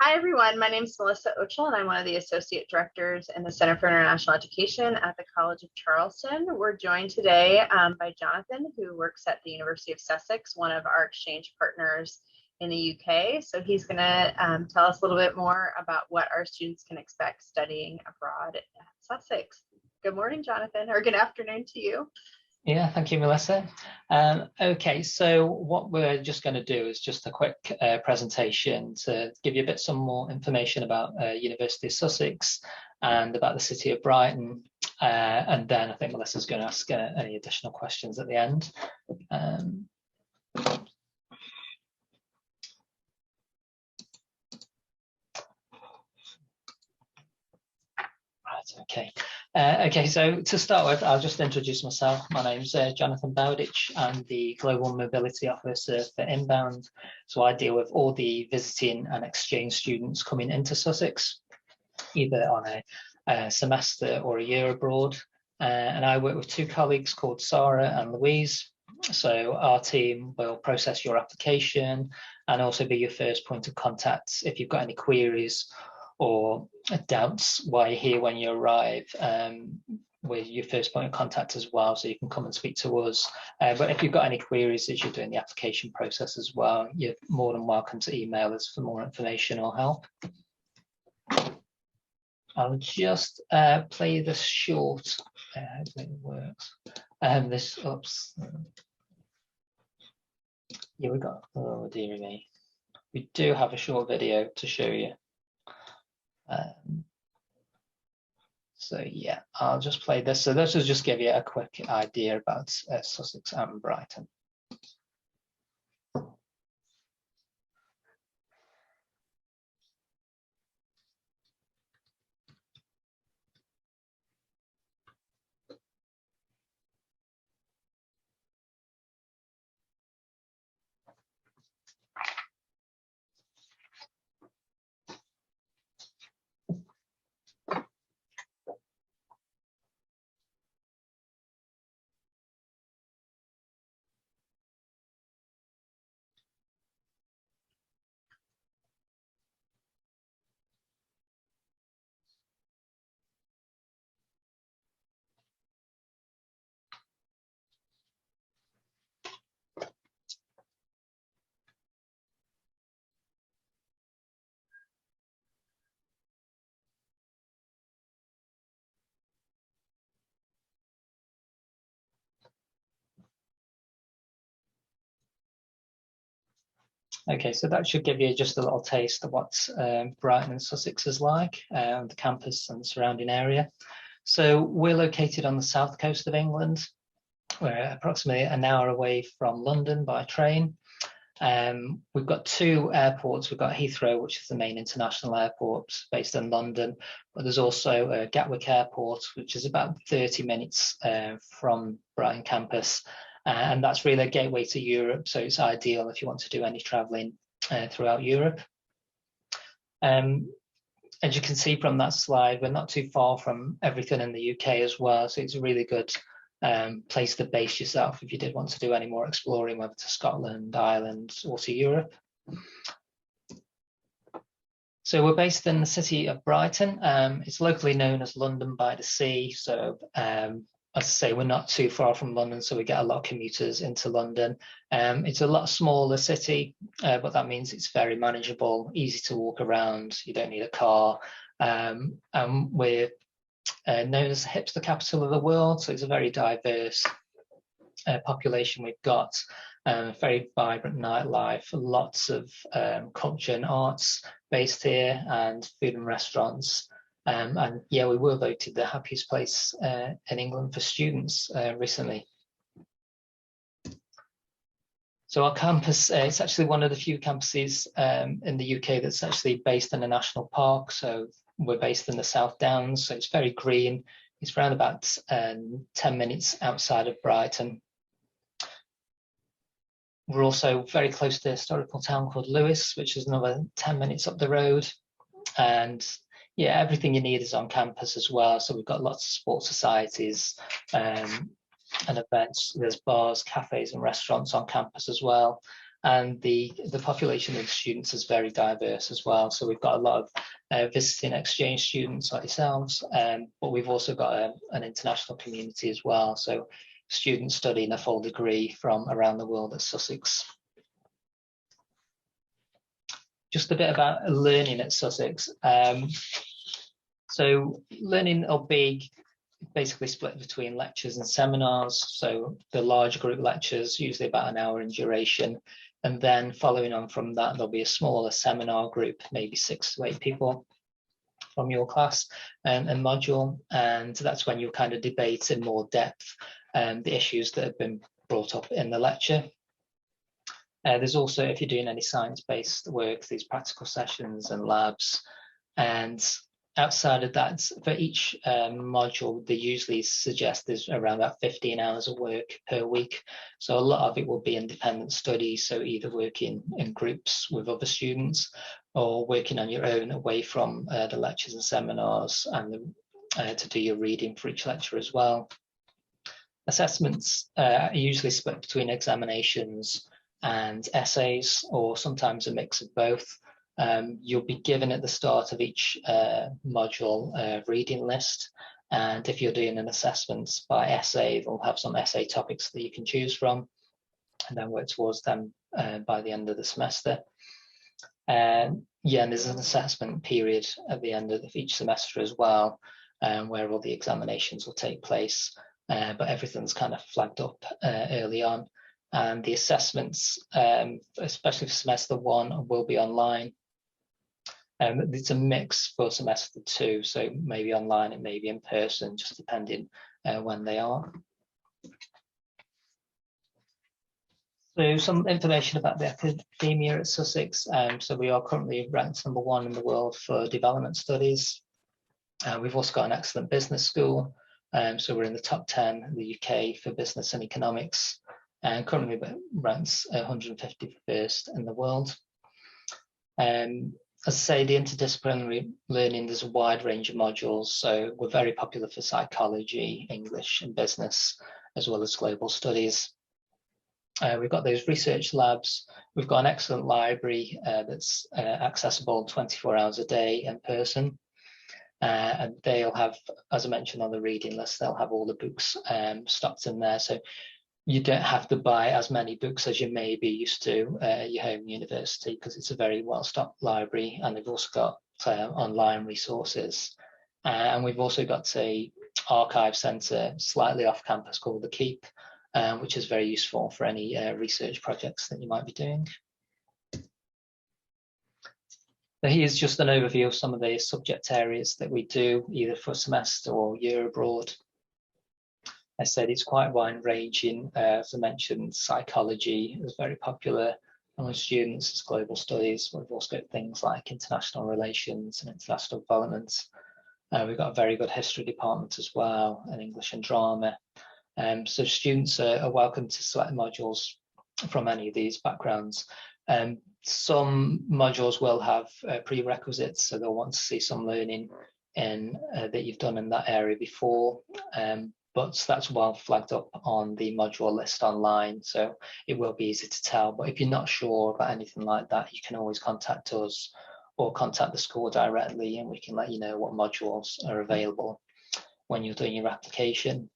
Hi, everyone. My name is Melissa Ochel, and I'm one of the Associate Directors in the Center for International Education at the College of Charleston. We're joined today by Jonathan, who works at the University of Sussex, one of our exchange partners in the UK. So he's going to tell us a little bit more about what our students can expect studying abroad at Sussex. Good morning, Jonathan, or good afternoon to you. Yeah, thank you, Melissa. Okay, so what we're just going to do is just a quick presentation to give you some more information about University of Sussex and about the city of Brighton. And then I think Melissa's going to ask any additional questions at the end. Okay. Okay, so to start with, I'll just introduce myself. My name's Jonathan Bowditch. I'm the Global Mobility Officer for Inbound. So I deal with all the visiting and exchange students coming into Sussex, either on a semester or a year abroad. And I work with two colleagues called Sarah and Louise. So our team will process your application and also be your first point of contact if you've got any queries or doubts why you're here when you arrive. We're your first point of contact as well, so you can come and speak to us. But if you've got any queries as you're doing the application process as well, you're more than welcome to email us for more information or help. I'll just play this short. Hopefully it works. Oops. Yeah, we got. Oh dear me. We do have a short video to show you. So yeah, I'll just play this. So this will just give you a quick idea about Sussex and Brighton. Okay, so that should give you just a little taste of what Brighton and Sussex is like, the campus and the surrounding area. So we're located on the south coast of England. We're approximately an hour away from London by train. We've got two airports. We've got Heathrow, which is the main international airport based in London, but there's also Gatwick Airport, which is about 30 minutes from Brighton campus. And that's really a gateway to Europe, so it's ideal if you want to do any travelling throughout Europe. As you can see from that slide, we're not too far from everything in the UK as well, so it's a really good place to base yourself if you did want to do any more exploring, whether to Scotland, Ireland, or to Europe. So we're based in the city of Brighton. It's locally known as London by the Sea, so as I say, we're not too far from London, so we get a lot of commuters into London. It's a lot smaller city, but that means it's very manageable, easy to walk around. You don't need a car. And we're known as the hipster capital of the world, so it's a very diverse population we've got. Very vibrant nightlife, lots of culture and arts based here, and food and restaurants. And yeah, we were voted the happiest place in England for students recently. So our campus, it's actually one of the few campuses in the UK that's actually based in a national park. So we're based in the South Downs, so it's very green. It's around about 10 minutes outside of Brighton. We're also very close to a historical town called Lewes, which is another 10 minutes up the road. And yeah, everything you need is on campus as well. So we've got lots of sports societies and events. There's bars, cafes and restaurants on campus as well. And the population of students is very diverse as well. So we've got a lot of visiting exchange students like yourselves, but we've also got an international community as well. So students studying a full degree from around the world at Sussex. Just a bit about learning at Sussex. So learning will be basically split between lectures and seminars. So the large group lectures, usually about an hour in duration. And then following on from that, there'll be a smaller seminar group, maybe 6 to 8 people from your class and module. And that's when you kind of debate in more depth the issues that have been brought up in the lecture. There's also, if you're doing any science-based work, these practical sessions and labs. And outside of that, for each module, they usually suggest there's around about 15 hours of work per week. So a lot of it will be independent studies, so either working in groups with other students or working on your own away from the lectures and seminars, and to do your reading for each lecture as well. Assessments are usually split between examinations and essays, or sometimes a mix of both. You'll be given at the start of each module a reading list, and if you're doing an assessment by essay, they'll have some essay topics that you can choose from and then work towards them by the end of the semester. And there's an assessment period at the end of each semester as well, where all the examinations will take place, but everything's kind of flagged up early on. And the assessments, especially for semester 1, will be online. It's a mix for semester 2, so maybe online and maybe in person, just depending when they are. So some information about the academia at Sussex. So we are currently ranked #1 in the world for development studies. We've also got an excellent business school. So we're in the top 10 in the UK for business and economics, and currently ranks 151st in the world. As I say, the interdisciplinary learning, there's a wide range of modules. So we're very popular for psychology, English and business, as well as global studies. We've got those research labs. We've got an excellent library that's accessible 24 hours a day in person. And they'll have, as I mentioned on the reading list, they'll have all the books stocked in there. So you don't have to buy as many books as you may be used to at your home university, because it's a very well-stocked library, and they've also got online resources. And we've also got a archive centre slightly off campus called the Keep, which is very useful for any research projects that you might be doing. So here's just an overview of some of the subject areas that we do, either for semester or year abroad. I said it's quite wide-ranging. As I mentioned, psychology is very popular among students. It's global studies. We've also got things like international relations and international development. We've got a very good history department as well, and English and drama. So students are welcome to select modules from any of these backgrounds. Some modules will have prerequisites, so they'll want to see some learning in that you've done in that area before. But that's well flagged up on the module list online, so it will be easy to tell. But if you're not sure about anything like that, you can always contact us or contact the school directly, and we can let you know what modules are available when you're doing your application.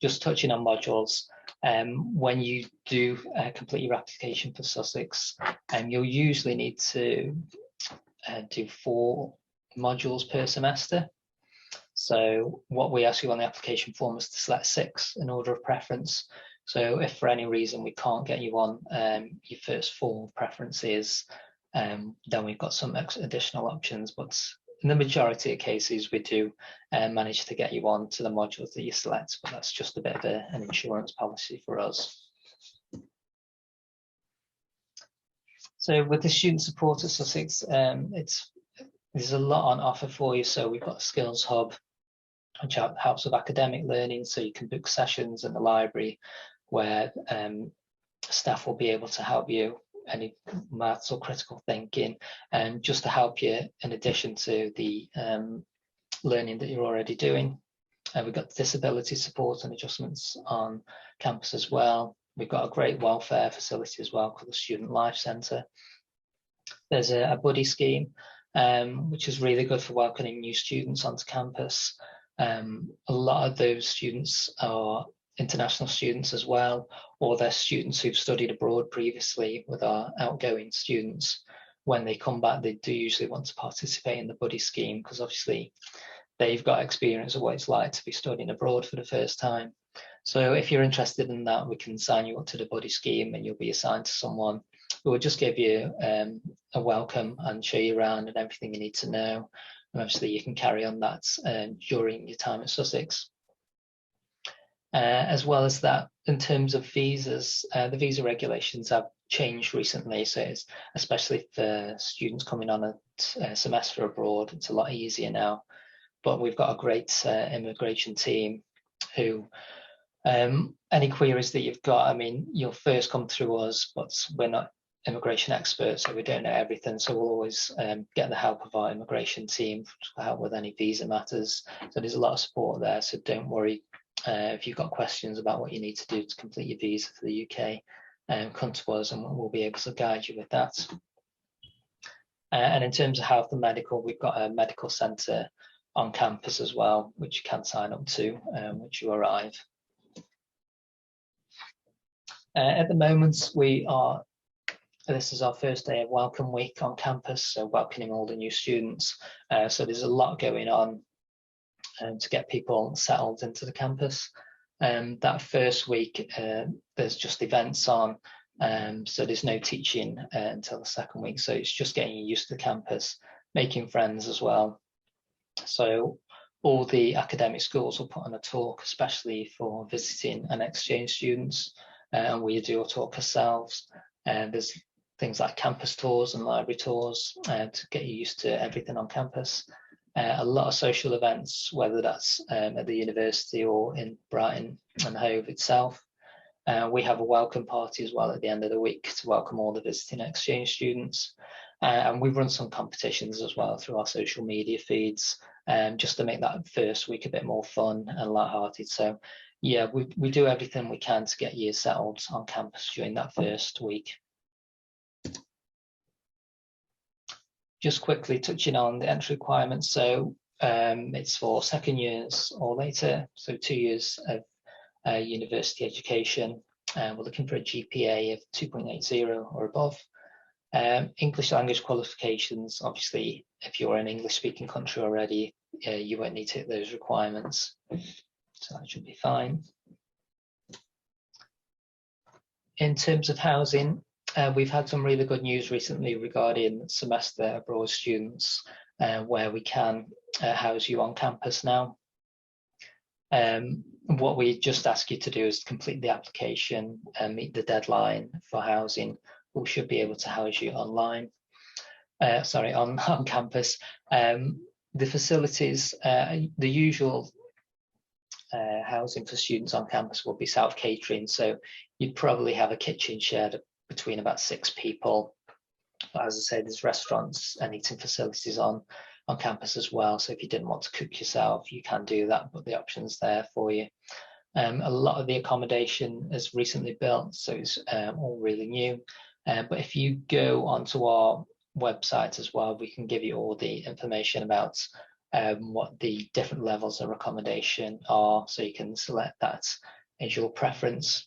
Just touching on modules, when you do complete your application for Sussex, you'll usually need to do 4 modules per semester. So what we ask you on the application form is to select 6 in order of preference. So if for any reason we can't get you on your first 4 preferences, then we've got some additional options. But in the majority of cases, we do manage to get you on to the modules that you select, but that's just a bit of an insurance policy for us. So with the student support at Sussex, there's a lot on offer for you. So we've got a skills hub, which helps with academic learning. So you can book sessions in the library where staff will be able to help you any maths or critical thinking, and just to help you in addition to the learning that you're already doing. We've got disability support and adjustments on campus as well. We've got a great welfare facility as well called the Student Life Centre. There's a buddy scheme, which is really good for welcoming new students onto campus. A lot of those students are international students as well, or they're students who've studied abroad previously with our outgoing students. When they come back, they do usually want to participate in the buddy scheme because obviously they've got experience of what it's like to be studying abroad for the first time. So if you're interested in that, we can sign you up to the buddy scheme and you'll be assigned to someone who will just give you a welcome and show you around and everything you need to know. And obviously you can carry on that during your time at Sussex. As well as that, in terms of visas, the visa regulations have changed recently. So it's especially for students coming on a semester abroad, it's a lot easier now. But we've got a great immigration team who, any queries that you've got, I mean, you'll first come through us, but we're not immigration experts, so we don't know everything. So we'll always get the help of our immigration team to help with any visa matters. So there's a lot of support there, so don't worry. If you've got questions about what you need to do to complete your visa for the UK, come to us and we'll be able to guide you with that. And in terms of health and medical, we've got a medical centre on campus as well, which you can sign up to once you arrive. At the moment, this is our first day of welcome week on campus, so welcoming all the new students. So there's a lot going on to get people settled into the campus. That first week, there's just events on, so there's no teaching until the second week. So it's just getting you used to the campus, making friends as well. So all the academic schools will put on a talk, especially for visiting and exchange students, and we do a talk ourselves. There's things like campus tours and library tours to get you used to everything on campus. A lot of social events, whether that's at the university or in Brighton and Hove itself. We have a welcome party as well at the end of the week to welcome all the visiting exchange students. And we've run some competitions as well through our social media feeds, just to make that first week a bit more fun and lighthearted. So yeah, we do everything we can to get you settled on campus during that first week. Just quickly touching on the entry requirements. So it's for second years or later, so 2 years of university education. We're looking for a GPA of 2.80 or above. English language qualifications, obviously, if you're an English-speaking country already, you won't need to hit those requirements. So that should be fine. In terms of housing, we've had some really good news recently regarding semester abroad students, where we can house you on campus now. What we just ask you to do is complete the application and meet the deadline for housing. We should be able to house you online, on campus. The facilities, the usual housing for students on campus will be self-catering, so you'd probably have a kitchen shared between about 6 people. But as I say, there's restaurants and eating facilities on campus as well, so if you didn't want to cook yourself, you can do that, but the option's there for you. A lot of the accommodation is recently built, so it's all really new. But if you go onto our website as well, we can give you all the information about what the different levels of accommodation are, so you can select that as your preference.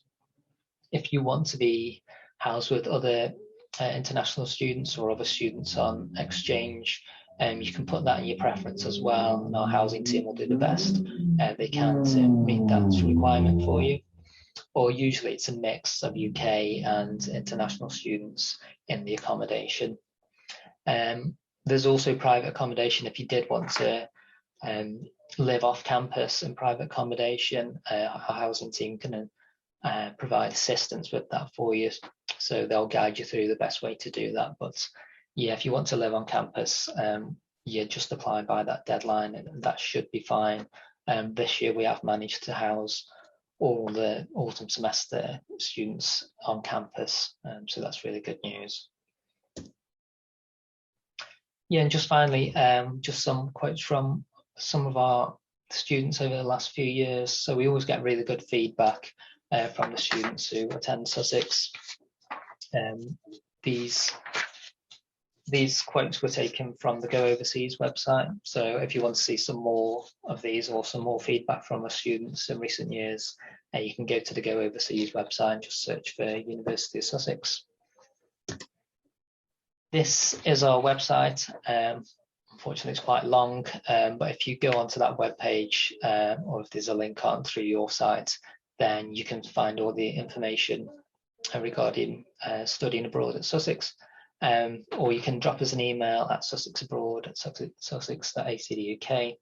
If you want to be housed with other international students or other students on exchange, you can put that in your preference as well, and our housing team will do the best they can to meet that requirement for you. Or usually it's a mix of UK and international students in the accommodation. There's also private accommodation if you did want to live off campus in private accommodation. Our housing team can provide assistance with that for you, so they'll guide you through the best way to do that. But yeah, if you want to live on campus, yeah, just apply by that deadline and that should be fine. This year we have managed to house all the autumn semester students on campus, so that's really good news. Yeah, and just finally, just some quotes from some of our students over the last few years. So we always get really good feedback from the students who attend Sussex. These quotes were taken from the Go Overseas website. So if you want to see some more of these or some more feedback from the students in recent years, you can go to the Go Overseas website and just search for University of Sussex. This is our website. Unfortunately, it's quite long, but if you go onto that webpage, or if there's a link on through your site, then you can find all the information regarding studying abroad at Sussex. Or you can drop us an email at sussexabroad@sussex.ac.uk.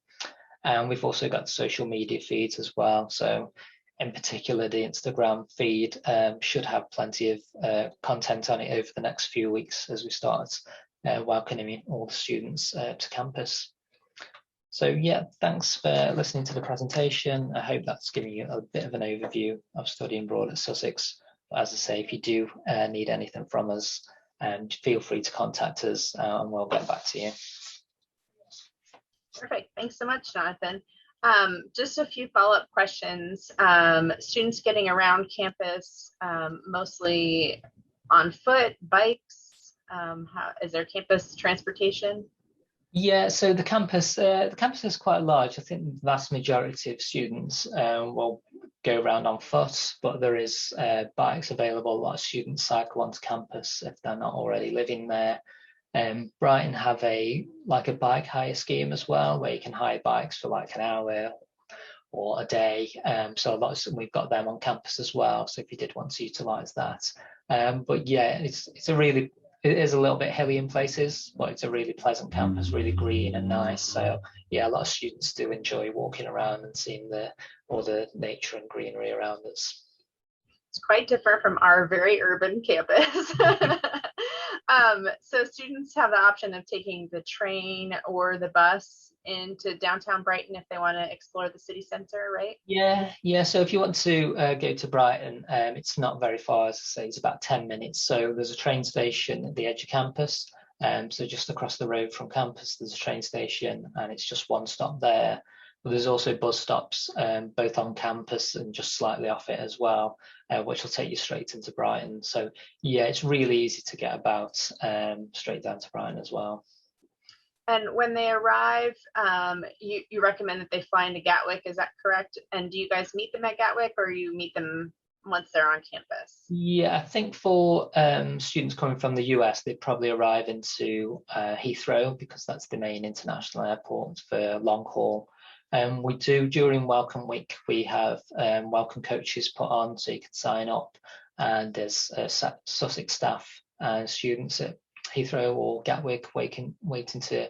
And we've also got social media feeds as well. So in particular, the Instagram feed should have plenty of content on it over the next few weeks as we start welcoming all the students to campus. So yeah, thanks for listening to the presentation. I hope that's giving you a bit of an overview of studying abroad at Sussex. But as I say, if you do need anything from us, feel free to contact us and we'll get back to you. Perfect. Thanks so much, Jonathan. Just a few follow-up questions. Students getting around campus, mostly on foot, bikes. Is there campus transportation? Yeah, so the campus is quite large. I think the vast majority of students will go around on foot, but there is bikes available. A lot of students cycle onto campus if they're not already living there. Brighton have a bike hire scheme as well, where you can hire bikes for like an hour or a day. So we've got them on campus as well. So if you did want to utilise that, but yeah, it is a little bit hilly in places, but it's a really pleasant campus, really green and nice. So yeah, a lot of students do enjoy walking around and seeing all the nature and greenery around us. It's quite different from our very urban campus. So students have the option of taking the train or the bus into downtown Brighton if they want to explore the city centre, right? Yeah. So if you want to go to Brighton, it's not very far, as I say, it's about 10 minutes. So there's a train station at the edge of campus. So just across the road from campus, there's a train station and it's just one stop there. But there's also bus stops, both on campus and just slightly off it as well, which will take you straight into Brighton. So yeah, it's really easy to get about straight down to Brighton as well. And when they arrive, you recommend that they fly into Gatwick, is that correct? And do you guys meet them at Gatwick or you meet them once they're on campus? Yeah, I think for students coming from the US, they probably arrive into Heathrow because that's the main international airport for long haul. We do, during Welcome Week, we have welcome coaches put on so you can sign up, and there's Sussex staff and students at Heathrow or Gatwick waiting to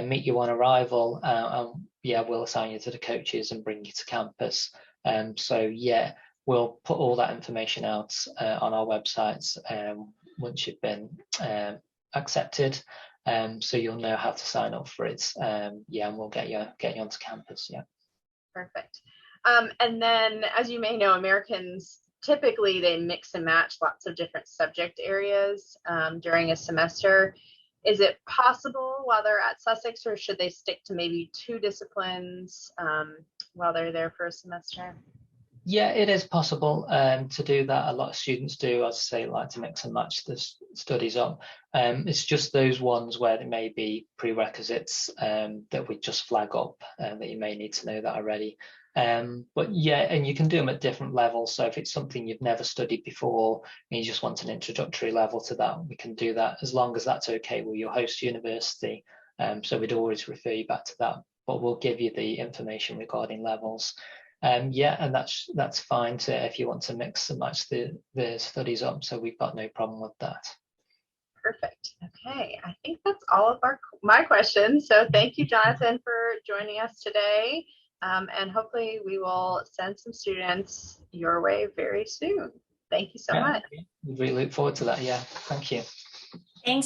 meet you on arrival, and yeah, we'll assign you to the coaches and bring you to campus. So yeah, we'll put all that information out on our websites once you've been accepted, so you'll know how to sign up for it. Yeah, and we'll get you onto campus. Yeah. Perfect. And then, as you may know, Americans typically they mix and match lots of different subject areas during a semester. Is it possible while they're at Sussex, or should they stick to maybe 2 disciplines while they're there for a semester? Yeah, it is possible to do that. A lot of students do, as I say, like to mix and match the studies up. It's just those ones where there may be prerequisites that we just flag up that you may need to know that already. But yeah, and you can do them at different levels. So if it's something you've never studied before and you just want an introductory level to that, we can do that as long as that's okay with your host university. So we'd always refer you back to that, but we'll give you the information regarding levels. Yeah, and that's fine if you want to mix and match the studies up. So we've got no problem with that. Perfect. Okay, I think that's all of my questions. So thank you, Jonathan, for joining us today. And hopefully we will send some students your way very soon. Thank you so much. We really look forward to that. Yeah, thank you. Thanks.